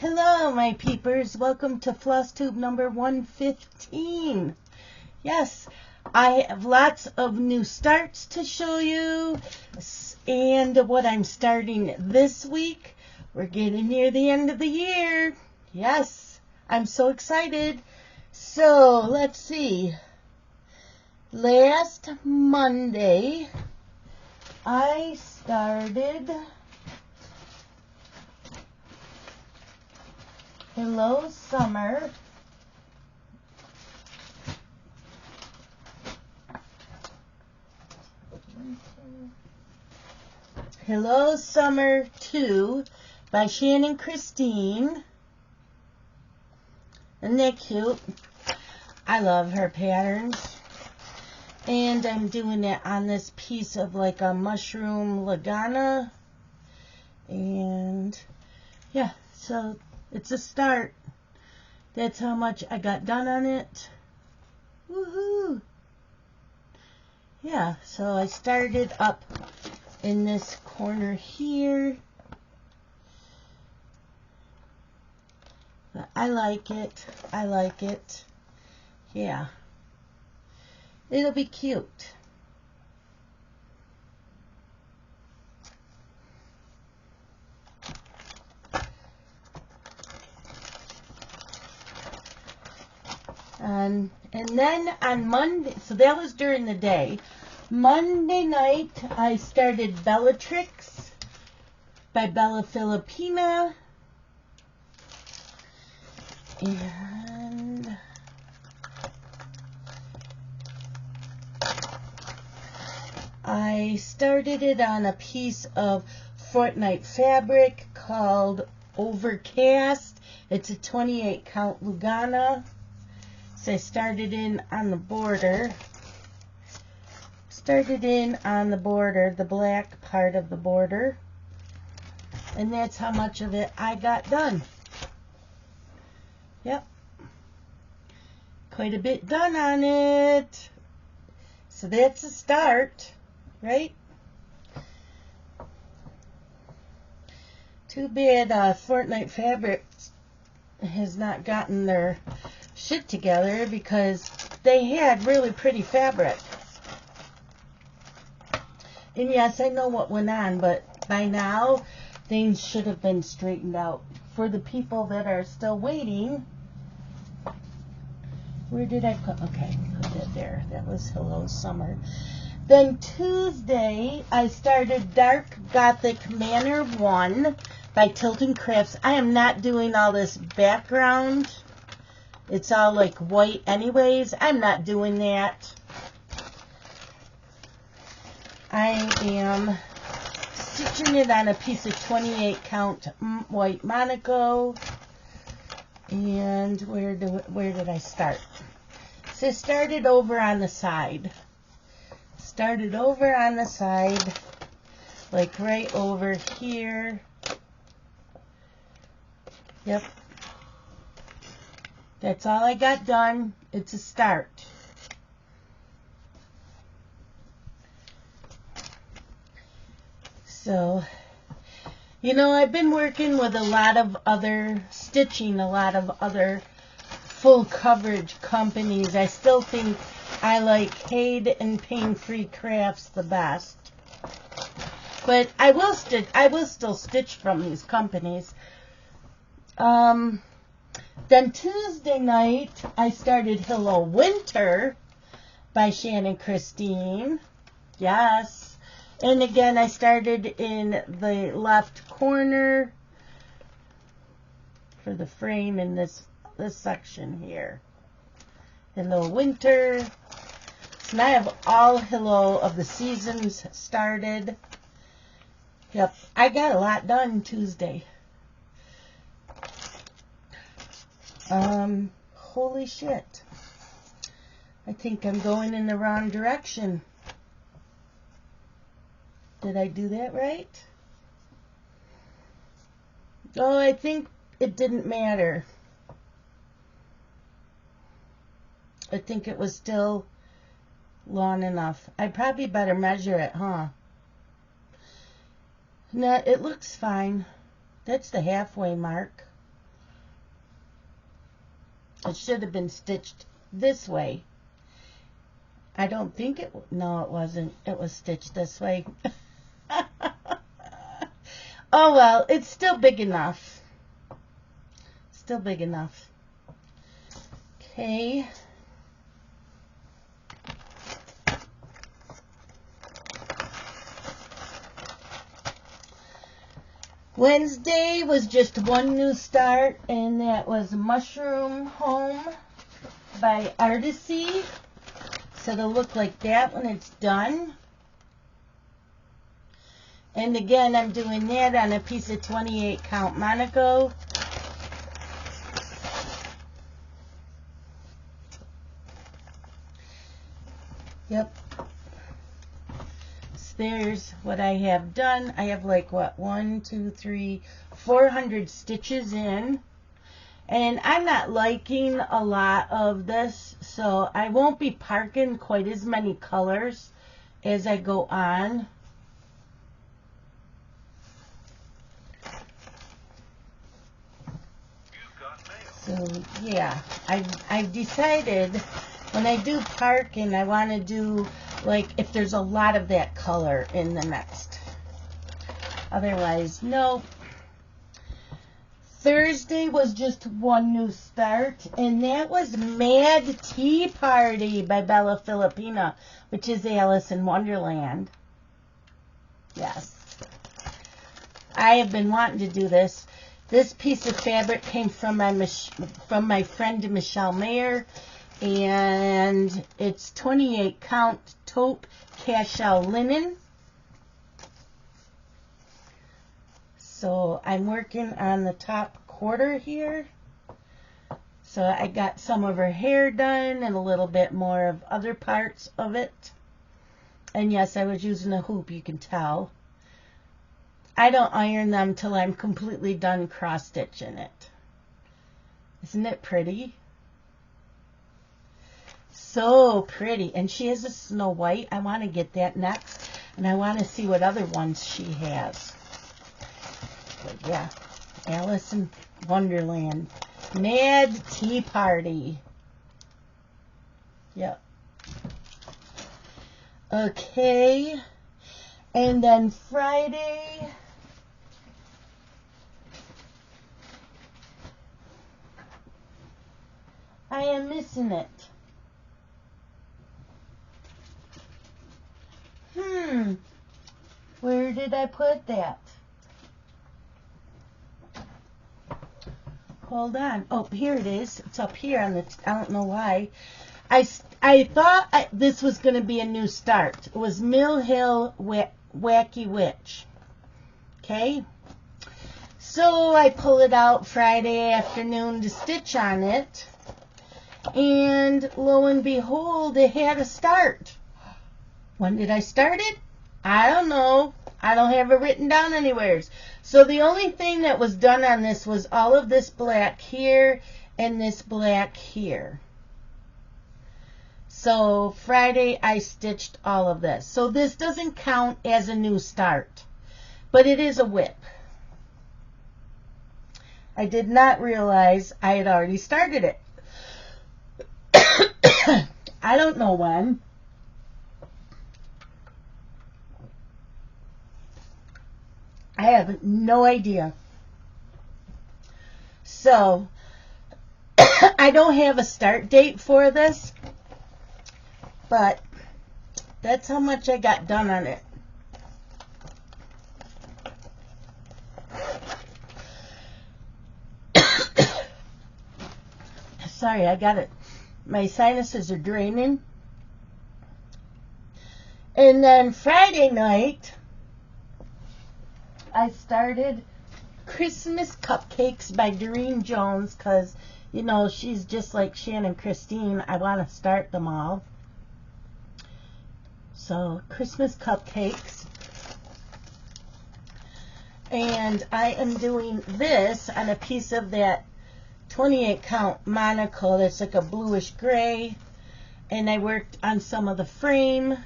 Hello, my peepers. Welcome to Flosstube number 115. Yes, I have lots of new starts to show you, and what I'm starting this week. We're getting near the end of the year. Yes, I'm so excited. So, let's see. Last Monday, I started Hello Summer. Hello Summer 2 by Shannon Christine. Isn't that cute? I love her patterns. And I'm doing it on this piece of like a mushroom lagana. And yeah, so it's a start. That's how much I got done on it. Woohoo! Yeah, so I started up in this corner here. But I like it. I like it. Yeah. It'll be cute. And then on Monday, so that was during the day. Monday night, I started Bellatrix by Bella Filipina. And I started it on a piece of Fortnite fabric called Overcast. It's a 28 count Lugana. So I started in on the border. The black part of the border. And that's how much of it I got done. Yep. Quite a bit done on it. So that's a start, right? Too bad Fortnite Fabrics has not gotten their shit together, because they had really pretty fabric. And yes, I know what went on, but by now things should have been straightened out. For the people that are still waiting, where did I put? Okay, put that there. That was Hello Summer. Then Tuesday, I started Dark Gothic Manor 1 by Tilton Crafts. I am not doing all this background. It's all like white anyways. I'm not doing that. I am stitching it on a piece of 28 count white Monaco. And where did I start? So I started over on the side. Like right over here. Yep. That's all I got done. It's a start. So, you know, I've been working with a lot of other full coverage companies. I still think I like Cade and Pain Free Crafts the best. But I will still stitch from these companies. Then Tuesday night, I started Hello Winter by Shannon Christine. Yes. And again, I started in the left corner for the frame in this section here. Hello Winter. So now I have all Hello of the seasons started. Yep. I got a lot done Tuesday. Holy shit. I think I'm going in the wrong direction. Did I do that right? Oh, I think it didn't matter. I think it was still long enough. I probably better measure it, huh? No, it looks fine. That's the halfway mark. It should have been stitched this way. I don't think it, no, it wasn't. It was stitched this way. Oh well, it's still big enough. Still big enough. Okay. Wednesday was just one new start, and that was Mushroom Home by Artisy. So it'll look like that when it's done. And again, I'm doing that on a piece of 28 count Monaco. Yep. So there's what I have done. I have like what, 400 stitches in. And I'm not liking a lot of this, so I won't be parking quite as many colors as I go on. So yeah, I've decided when I do parking, I want to do like if there's a lot of that color in the next. Otherwise, nope. Thursday was just one new start, and that was Mad Tea Party by Bella Filipina, which is Alice in Wonderland. Yes. I have been wanting to do this. This piece of fabric came from my friend Michelle Mayer, and it's 28 count taupe cashel linen. So I'm working on the top quarter here. So I got some of her hair done and a little bit more of other parts of it. And yes, I was using a hoop, you can tell. I don't iron them till I'm completely done cross stitching it. Isn't it pretty? So pretty. And she has a Snow White. I want to get that next. And I want to see what other ones she has. But yeah, Alice in Wonderland. Mad Tea Party. Yep. Okay. And then Friday, I am missing it. Where did I put that? Hold on. Oh, here it is. It's up here on the, I don't know why. I thought this was going to be a new start. It was Mill Hill Wacky Witch. Okay. So I pull it out Friday afternoon to stitch on it. And lo and behold, it had a start. When did I start it? I don't know. I don't have it written down anywhere. So the only thing that was done on this was all of this black here and this black here. So Friday I stitched all of this. So this doesn't count as a new start, but it is a whip. I did not realize I had already started it. I don't know when. I have no idea. So, I don't have a start date for this, but that's how much I got done on it. Sorry, I got it. My sinuses are draining. And then Friday night, I started Christmas Cupcakes by Doreen Jones because, you know, she's just like Shannon Christine. I want to start them all. So, Christmas Cupcakes. And I am doing this on a piece of that 28 count Monaco that's like a bluish gray. And I worked on some of the frame.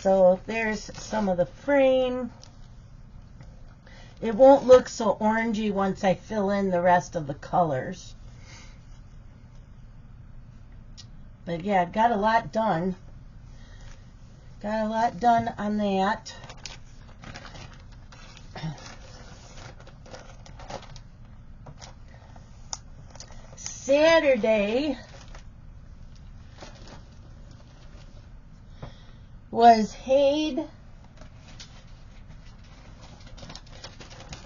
So, there's some of the frame. It won't look so orangey once I fill in the rest of the colors. But yeah, got a lot done. Got a lot done on that. Saturday was Hade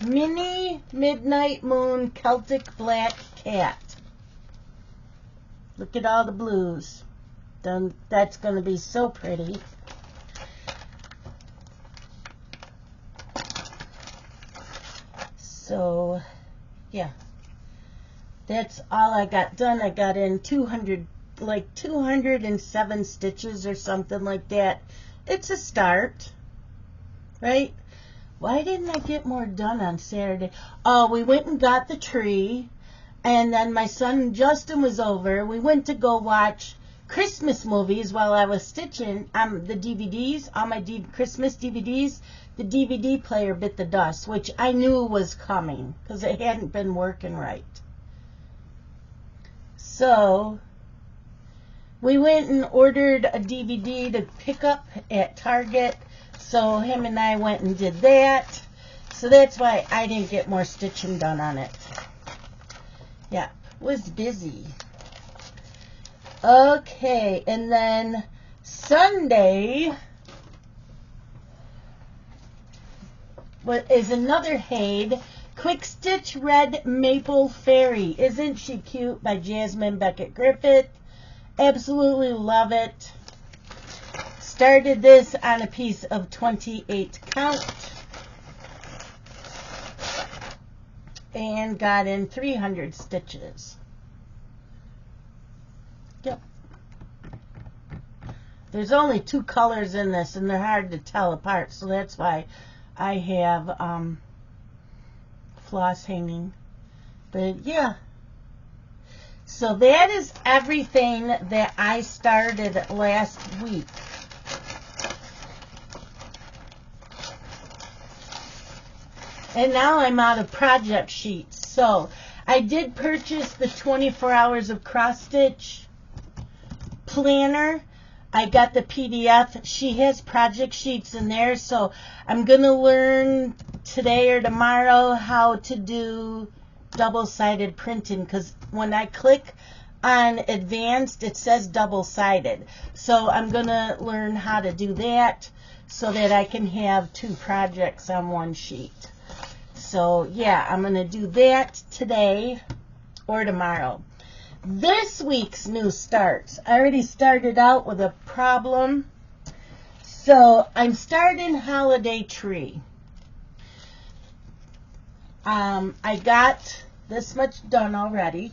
Mini Midnight Moon Celtic Black Cat. Look at all the blues. That's going to be so pretty. So, yeah. That's all I got done. I got in 207 stitches or something like that. It's a start, right? Why didn't I get more done on Saturday? Oh, we went and got the tree, and then my son Justin was over. We went to go watch Christmas movies while I was stitching the DVDs, all my Christmas DVDs. The DVD player bit the dust, which I knew was coming because it hadn't been working right. So we went and ordered a DVD to pick up at Target. So him and I went and did that. So that's why I didn't get more stitching done on it. Yeah, was busy. Okay, and then Sunday is another Hade Quick Stitch Red Maple Fairy. Isn't she cute? By Jasmine Beckett Griffith. Absolutely love it. Started this on a piece of 28 count and got in 300 stitches. Yep. There's only 2 colors in this and they're hard to tell apart, so that's why I have floss hanging. But yeah, so that is everything that I started last week. And now I'm out of project sheets. So I did purchase the 24 hours of cross stitch planner. I got the PDF. She has project sheets in there, so I'm going to learn today or tomorrow how to do double-sided printing, because when I click on advanced, it says double-sided. So I'm going to learn how to do that so that I can have 2 projects on one sheet. So yeah, I'm going to do that today or tomorrow. This week's new starts. I already started out with a problem. So I'm starting Holiday Tree. I got this much done already.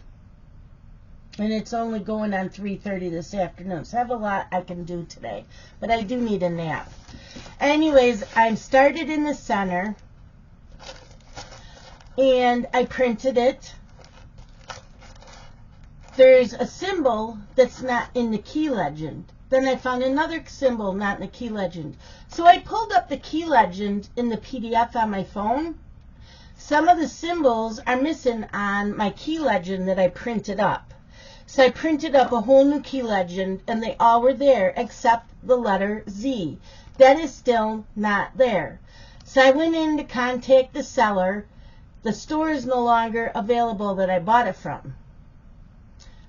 And it's only going on 3:30 this afternoon. So I have a lot I can do today. But I do need a nap. Anyways, I'm started in the center. And I printed it. There's a symbol that's not in the key legend. Then I found another symbol not in the key legend. So I pulled up the key legend in the PDF on my phone. Some of the symbols are missing on my key legend that I printed up. So I printed up a whole new key legend and they all were there except the letter Z. That is still not there. So I went in to contact the seller. The store is no longer available that I bought it from.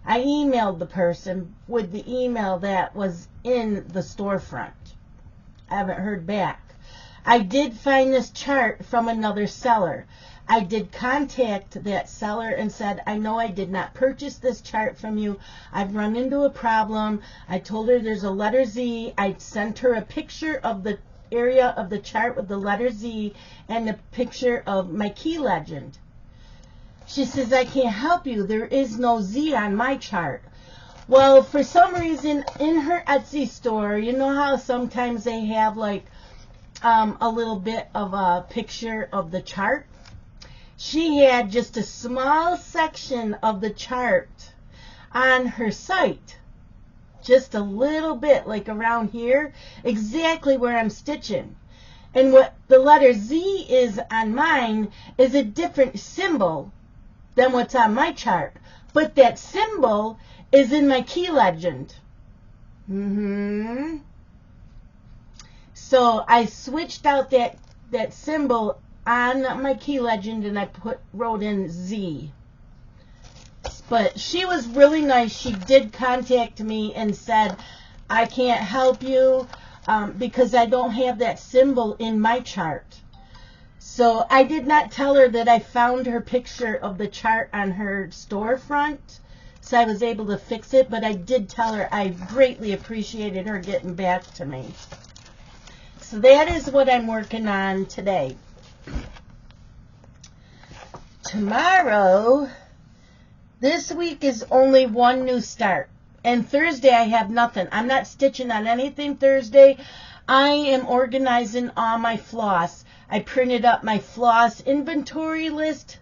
I emailed the person with the email that was in the storefront. I haven't heard back. I did find this chart from another seller. I did contact that seller and said, I know I did not purchase this chart from you. I've run into a problem. I told her there's a letter Z. I sent her a picture of the area of the chart with the letter Z and a picture of my key legend. She says, I can't help you. There is no Z on my chart. Well, for some reason, in her Etsy store, you know how sometimes they have like a little bit of a picture of the chart? She had just a small section of the chart on her site. Just a little bit, like around here, exactly where I'm stitching. And what the letter Z is on mine is a different symbol than what's on my chart. But that symbol is in my key legend. So I switched out that symbol on my key legend and I wrote in Z. But she was really nice. She did contact me and said, I can't help you because I don't have that symbol in my chart. So I did not tell her that I found her picture of the chart on her storefront. So I was able to fix it, but I did tell her I greatly appreciated her getting back to me. So that is what I'm working on today. Tomorrow, this week is only one new start. And Thursday I have nothing. I'm not stitching on anything Thursday. I am organizing all my floss. I printed up my floss inventory list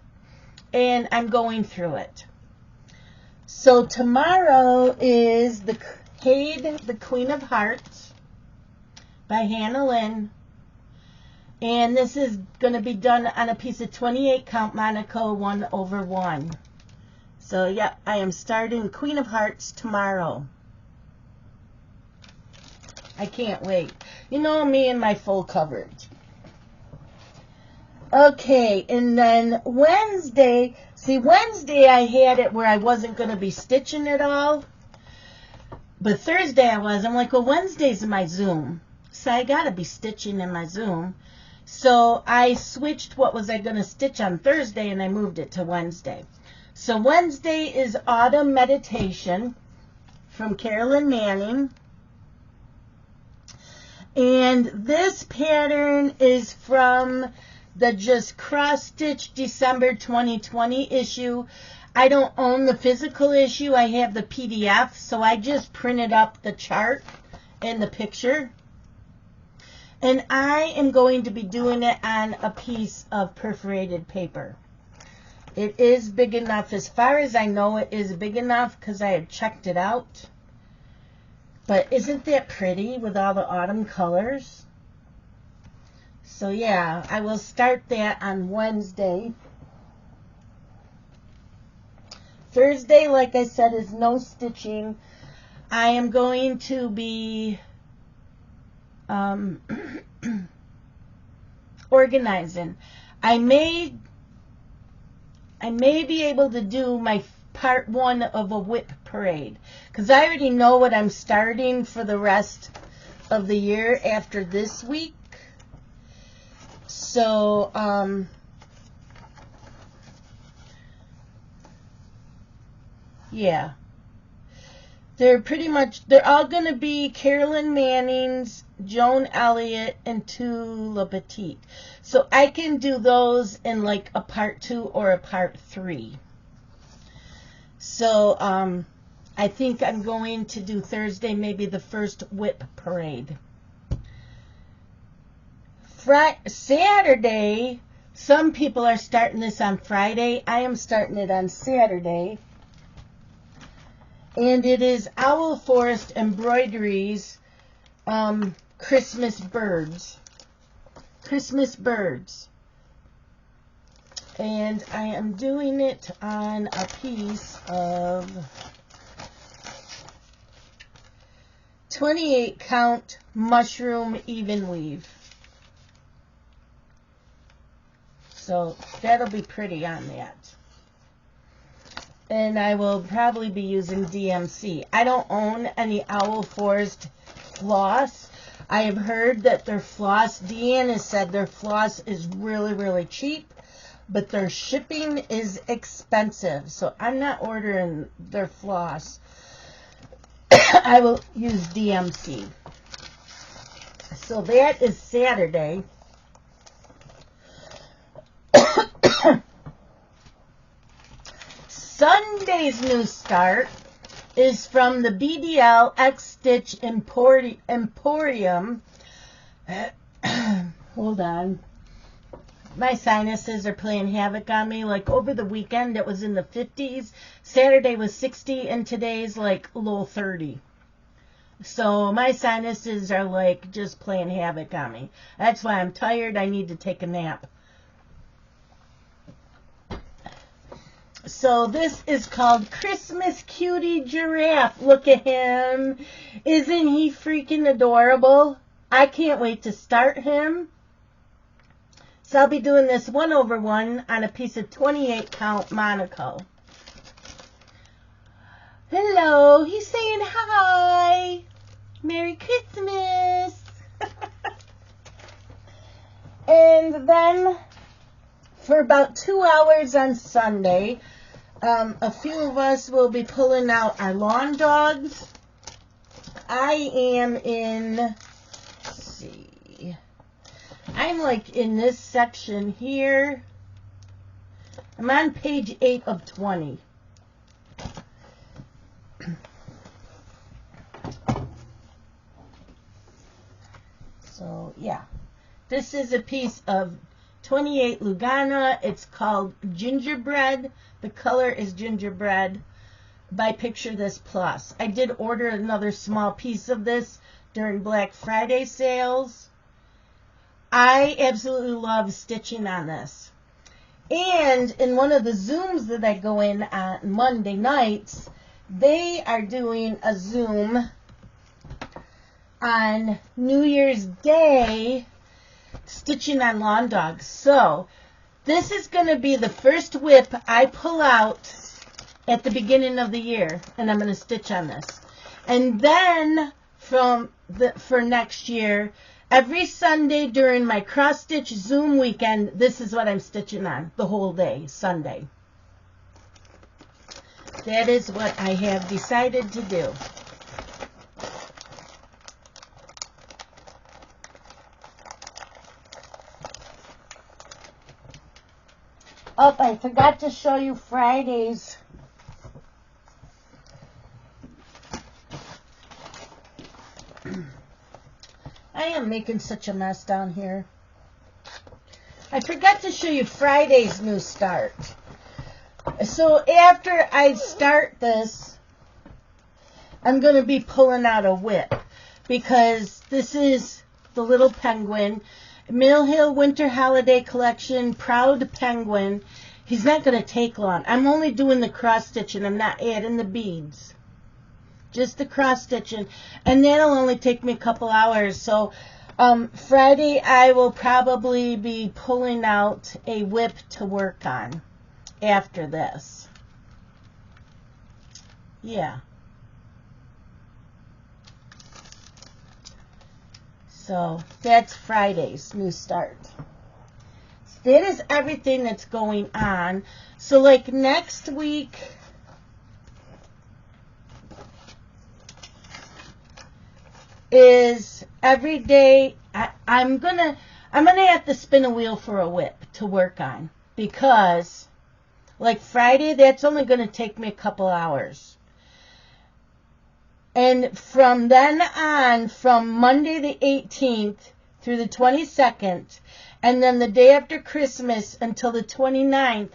and I'm going through it. So tomorrow is the Queen of Hearts by Hannah Lynn. And this is going to be done on a piece of 28 count Monaco 1/1. So, yeah, I am starting Queen of Hearts tomorrow. I can't wait. You know me and my full coverage. Okay, and then Wednesday. See, Wednesday I had it where I wasn't going to be stitching at all. But Thursday I was. I'm like, well, Wednesday's my Zoom. So I got to be stitching in my Zoom. So I switched what was I going to stitch on Thursday and I moved it to Wednesday. So Wednesday is Autumn Meditation from Carolyn Manning. And this pattern is from the Just Cross Stitch December 2020 issue. I don't own the physical issue. I have the PDF. So I just printed up the chart and the picture. And I am going to be doing it on a piece of perforated paper. It is big enough. As far as I know, it is big enough because I had checked it out. But isn't that pretty with all the autumn colors? So yeah, I will start that on Wednesday. Thursday, like I said, is no stitching. I am going to be organizing. I may be able to do my part 1 of a whip parade because I already know what I'm starting for the rest of the year after this week. So yeah, they're all going to be Carolyn Manning's, Joan Elliott, and Tula Petite. So I can do those in like a part 2 or a part 3. So I think I'm going to do Thursday, maybe the first whip parade. Saturday, some people are starting this on Friday. I am starting it on Saturday. And it is Owl Forest Embroideries Christmas Birds. Christmas Birds. And I am doing it on a piece of 28 count mushroom even weave. So that'll be pretty on that. And I will probably be using DMC. I don't own any Owl Forest floss. I have heard that their floss, Deanne has said their floss is really, really cheap, but their shipping is expensive. So I'm not ordering their floss. I will use DMC. So that is Saturday. Sunday's new start is from the BDL X Stitch Emporium. Hold on. My sinuses are playing havoc on me. Like over the weekend, it was in the 50s. Saturday was 60, and today's like low 30. So my sinuses are like just playing havoc on me. That's why I'm tired. I need to take a nap. So this is called Christmas Cutie Giraffe. Look at him. Isn't he freaking adorable? I can't wait to start him. So I'll be doing this 1/1 on a piece of 28 count Monaco. Hello, he's saying hi. Merry Christmas. And then for about 2 hours on Sunday, a few of us will be pulling out our lawn dogs. I am in, let's see, I'm like in this section here. I'm on page 8 of 20. So, yeah. This is a piece of 28 Lugana. It's called Gingerbread. The color is gingerbread by Picture This Plus. I did order another small piece of this during Black Friday sales. I absolutely love stitching on this. And in one of the Zooms that I go in on Monday nights, they are doing a Zoom on New Year's Day stitching on lawn dogs. So this is going to be the first whip I pull out at the beginning of the year, and I'm going to stitch on this. And then for next year, every Sunday during my cross stitch Zoom weekend, this is what I'm stitching on the whole day, Sunday. That is what I have decided to do. Oh, I forgot to show you Fridays. I am making such a mess down here. I forgot to show you Friday's new start. So after I start this, I'm going to be pulling out a whip because this is the little penguin. Mill Hill Winter Holiday Collection, Proud Penguin. He's not going to take long. I'm only doing the cross stitching. I'm not adding the beads. Just the cross stitching. And that'll only take me a couple hours. So Friday I will probably be pulling out a whip to work on after this. Yeah. So that's Friday's new start. So that is everything that's going on. So like next week, is every day I'm gonna have to spin a wheel for a whip to work on, because like Friday, that's only gonna take me a couple hours. And from then on, from Monday the 18th through the 22nd, and then the day after Christmas until the 29th,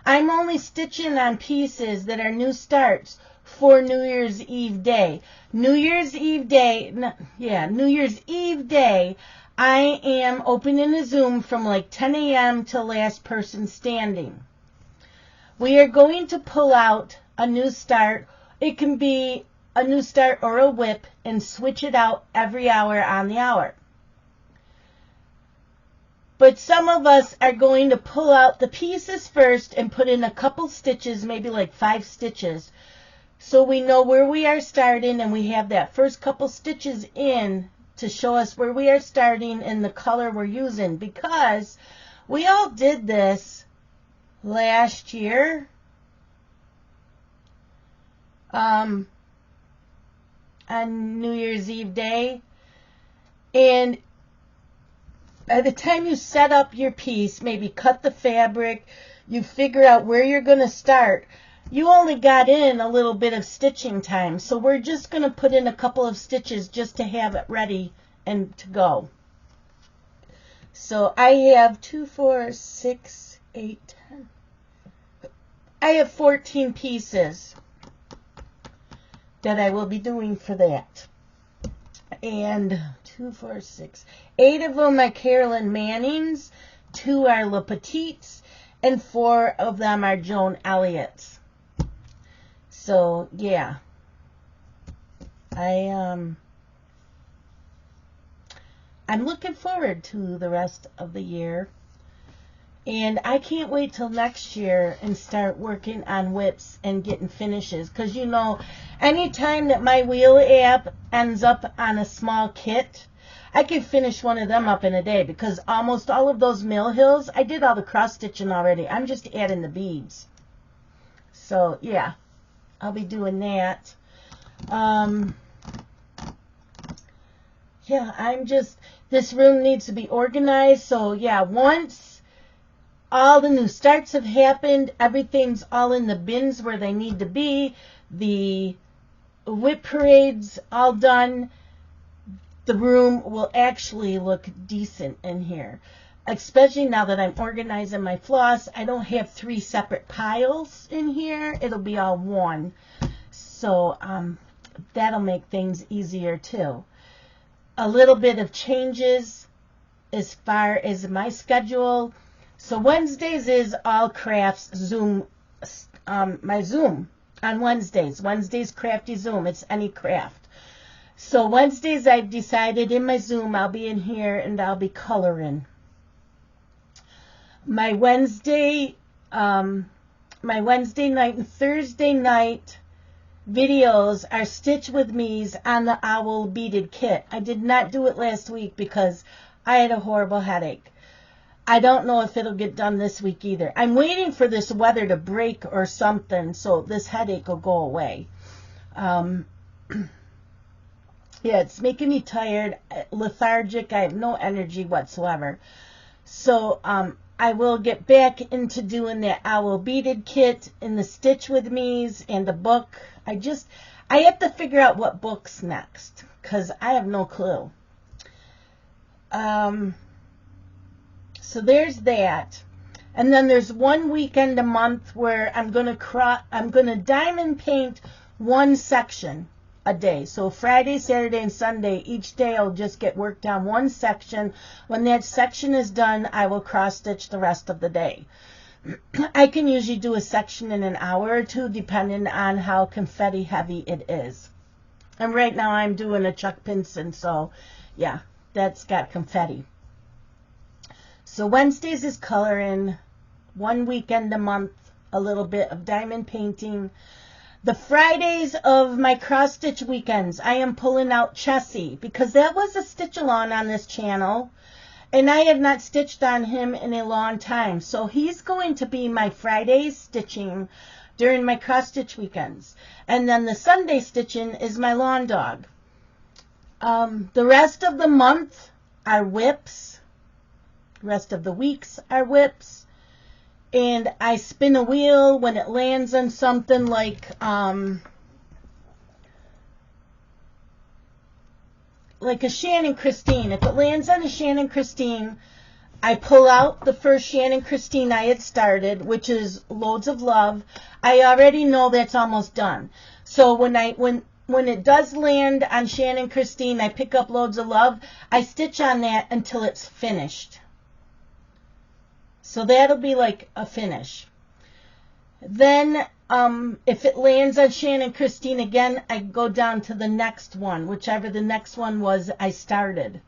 I'm only stitching on pieces that are new starts for New Year's Eve day. New Year's Eve day, I am opening a Zoom from like 10 a.m. till last person standing. We are going to pull out a new start. It can be a new start or a whip, and switch it out every hour on the hour. But some of us are going to pull out the pieces first and put in a couple stitches, maybe like 5 stitches, so we know where we are starting, and we have that first couple stitches in to show us where we are starting and the color we're using, because we all did this last year. On New Year's Eve day, and by the time you set up your piece, maybe cut the fabric, you figure out where you're going to start, you only got in a little bit of stitching time. So we're just going to put in a couple of stitches just to have it ready and to go. So I have 2, 4, 6, 8, 10. I have 14 pieces that I will be doing for that. And 2, 4, 6, 8 of them are Carolyn Manning's, 2 are Le Petites, and 4 of them are Joan Elliott's. So yeah, I'm looking forward to the rest of the year. And I can't wait till next year and start working on whips and getting finishes. Because, you know, anytime that my wheel app ends up on a small kit, I can finish one of them up in a day. Because almost all of those mill hills, I did all the cross stitching already. I'm just adding the beads. So, yeah, I'll be doing that. Yeah, this room needs to be organized. So, yeah, once all the new starts have happened, everything's all in the bins where they need to be, the whip parade's all done, the room will actually look decent in here. Especially now that I'm organizing my floss, I don't have 3 separate piles in here. It'll be all one. So that'll make things easier too. A little bit of changes as far as my schedule. So Wednesdays is all crafts Zoom, my Zoom on Wednesdays. Wednesdays crafty Zoom. It's any craft. So Wednesdays I've decided in my Zoom I'll be in here and I'll be coloring. My Wednesday night and Thursday night videos are Stitch With Me's on the Owl Beaded Kit. I did not do it last week because I had a horrible headache. I don't know if it'll get done this week either. I'm waiting for this weather to break or something so this headache will go away. Yeah, it's making me tired, lethargic. I have no energy whatsoever. So I will get back into doing that Owl Beaded Kit and the Stitch With Me's and the book. I have to figure out what book's next because I have no clue. So there's that. And then there's one weekend a month where I'm going to diamond paint one section a day. So Friday, Saturday, and Sunday, each day I'll just get worked on one section. When that section is done, I will cross stitch the rest of the day. I can usually do a section in an hour or two depending on how confetti heavy it is. And right now I'm doing a Chuck Pinson, so yeah, that's got confetti. So Wednesdays is coloring, one weekend a month, a little bit of diamond painting. The Fridays of my cross stitch weekends, I am pulling out Chessie because that was a stitch along on this channel and I have not stitched on him in a long time. So he's going to be my Friday stitching during my cross stitch weekends. And then the Sunday stitching is my lawn dog. The rest of the month are whips. Rest of the weeks are whips, and I spin a wheel when it lands on something like a Shannon Christine. If it lands on a Shannon Christine, I pull out the first Shannon Christine I had started, which is Loads of Love. I already know that's almost done. So when it does land on Shannon Christine, I pick up Loads of Love. I stitch on that until it's finished. So that'll be like a finish. Then if it lands on Shannon Christine again, I go down to the next one, whichever the next one was I started.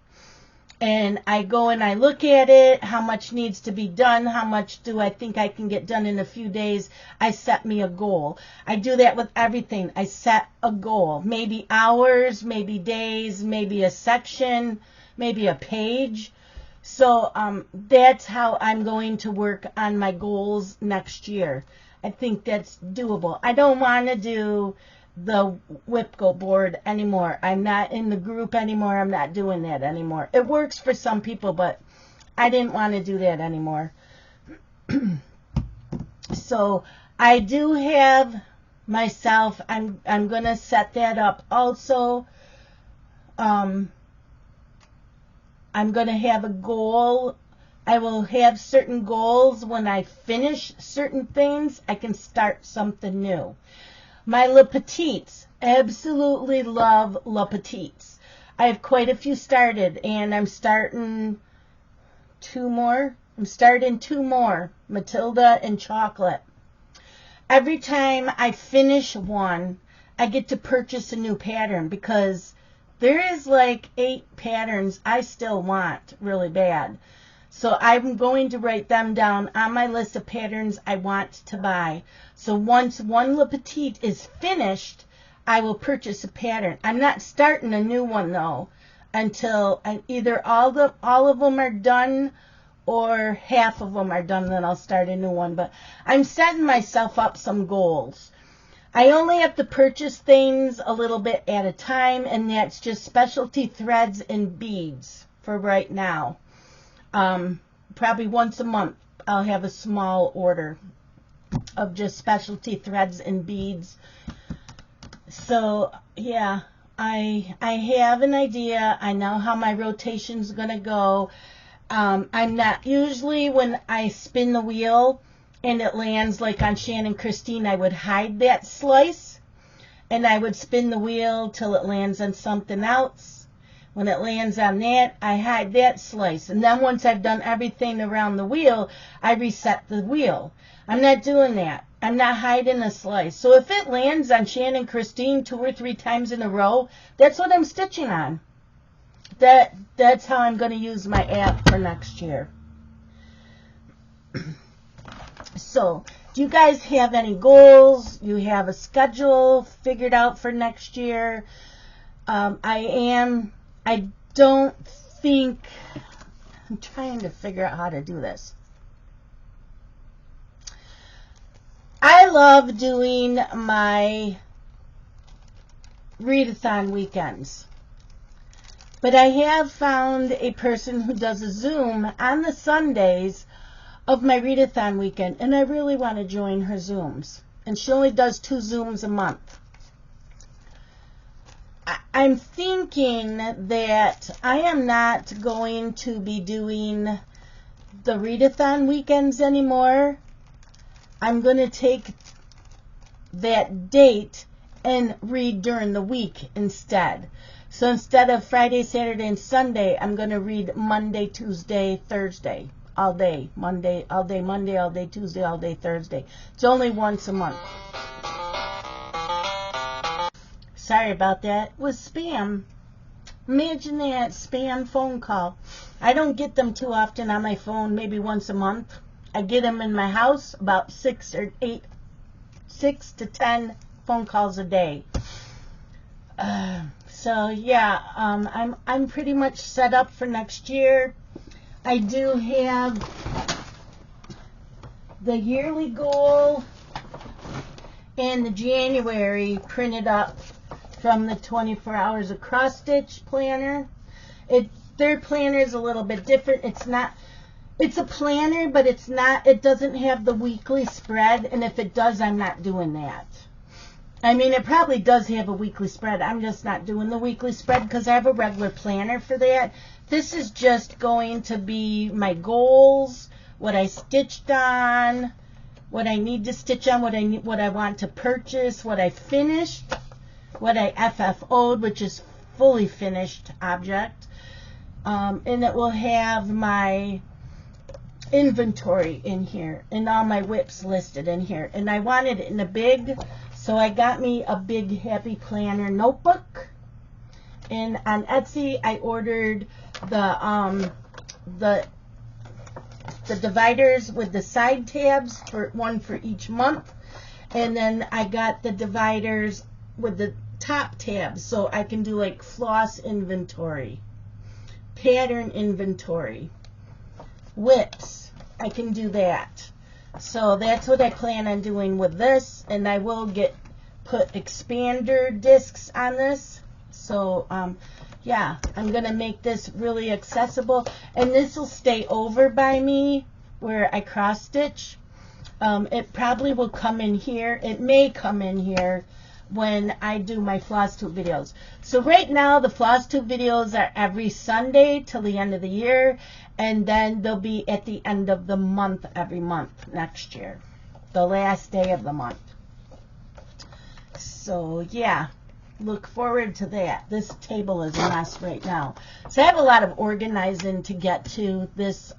And I go and I look at it, how much needs to be done, how much do I think I can get done in a few days. I set me a goal. I do that with everything. I set a goal. Maybe hours, maybe days, maybe a section, maybe a page. So that's how I'm going to work on my goals next year. I think that's doable. I don't want to do the whip go board anymore. I'm not in the group anymore. I'm not doing that anymore. It works for some people, but I didn't want to do that anymore. So I do have myself, I'm going to set that up also. I'm going to have a goal. I will have certain goals. When I finish certain things, I can start something new. My Le Petites, absolutely love Le Petites. I have quite a few started, and I'm starting 2 more. I'm starting 2 more, Matilda and Chocolate. Every time I finish one, I get to purchase a new pattern because there is like 8 patterns I still want really bad. So I'm going to write them down on my list of patterns I want to buy. So once one Le Petite is finished, I will purchase a pattern. I'm not starting a new one though until either all of them are done or half of them are done, then I'll start a new one. But I'm setting myself up some goals. I only have to purchase things a little bit at a time, and that's just specialty threads and beads for right now. Probably once a month I'll have a small order of just specialty threads and beads. So yeah, I have an idea. I know how my rotation's gonna go. I'm not usually, when I spin the wheel and it lands like on Shannon Christine, I would hide that slice and I would spin the wheel till it lands on something else. When it lands on that, I hide that slice. And then once I've done everything around the wheel, I reset the wheel. I'm not doing that. I'm not hiding a slice. So if it lands on Shannon Christine 2 or 3 times in a row, that's what I'm stitching on. That's how I'm going to use my app for next year. So, do you guys have any goals? You have a schedule figured out for next year? I'm trying to figure out how to do this. I love doing my readathon weekends. But I have found a person who does a Zoom on the Sundays of my readathon weekend, and I really want to join her Zooms. And she only does 2 Zooms a month. I'm thinking that I am not going to be doing the readathon weekends anymore. I'm going to take that date and read during the week instead. So instead of Friday, Saturday, and Sunday, I'm going to read Monday, Tuesday, Thursday, all day. Monday, all day, Tuesday, all day, Thursday. It's only once a month. Sorry about that. It was spam. Imagine that, spam phone call. I don't get them too often on my phone, maybe once a month. I get them in my house, about 6 to 10 phone calls a day. So yeah, I'm pretty much set up for next year. I do have the yearly goal and the January printed up from the 24 Hours of Cross Stitch planner. Their planner is a little bit different. It's a planner, but it doesn't have the weekly spread, and if it does, I'm not doing that. I mean, it probably does have a weekly spread. I'm just not doing the weekly spread because I have a regular planner for that. This is just going to be my goals, what I stitched on, what I need to stitch on, what I want to purchase, what I finished, what I FFO'd, which is fully finished object. And it will have my inventory in here and all my whips listed in here. And I wanted it in a big... So I got me a big Happy Planner notebook, and on Etsy I ordered the dividers with the side tabs, for one for each month, and then I got the dividers with the top tabs so I can do like floss inventory, pattern inventory, whips. I can do that. So that's what I plan on doing with this, and I will put expander discs on this. So yeah, I'm gonna make this really accessible, and this will stay over by me where I cross stitch. It probably will come in here. It may come in here when I do my Flosstube videos. So right now the Flosstube videos are every Sunday till the end of the year, and then they'll be at the end of the month every month next year, the last day of the month. So yeah, look forward to that. This table is a mess right now, so I have a lot of organizing to get to. This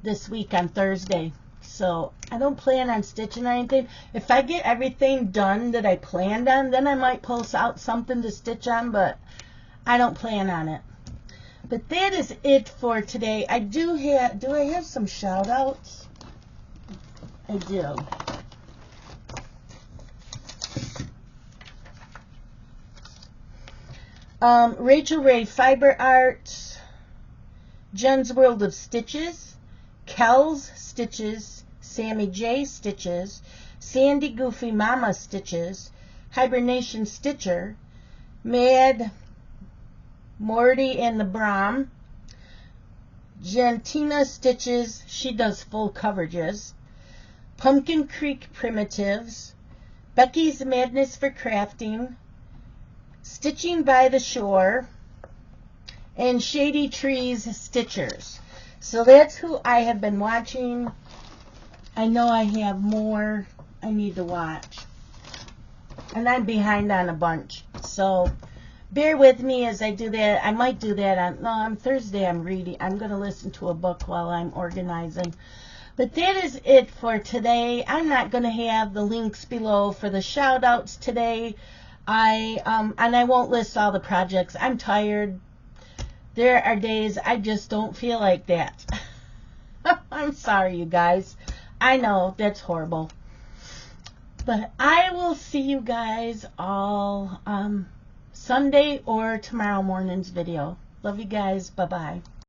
this week on Thursday. So I don't plan on stitching or anything. If I get everything done that I planned on, then I might post out something to stitch on, but I don't plan on it. But that is it for today. I do I have some shout outs? I do. Rachel Ray Fiber Arts, Jen's World of Stitches, Kel's Stitches, Sammy J Stitches, Sandy Goofy Mama Stitches, Hibernation Stitcher, Mad Morty and the Brom, Gentina Stitches, she does full coverages, Pumpkin Creek Primitives, Becky's Madness for Crafting, Stitching by the Shore, and Shady Trees Stitchers. So that's who I have been watching. I know I have more I need to watch. And I'm behind on a bunch. So bear with me as I do that. I might do that on Thursday. I'm reading. I'm going to listen to a book while I'm organizing. But that is it for today. I'm not going to have the links below for the shout outs today. And I won't list all the projects. I'm tired. There are days I just don't feel like that. I'm sorry, you guys. I know that's horrible. But I will see you guys all Sunday or tomorrow morning's video. Love you guys. Bye-bye.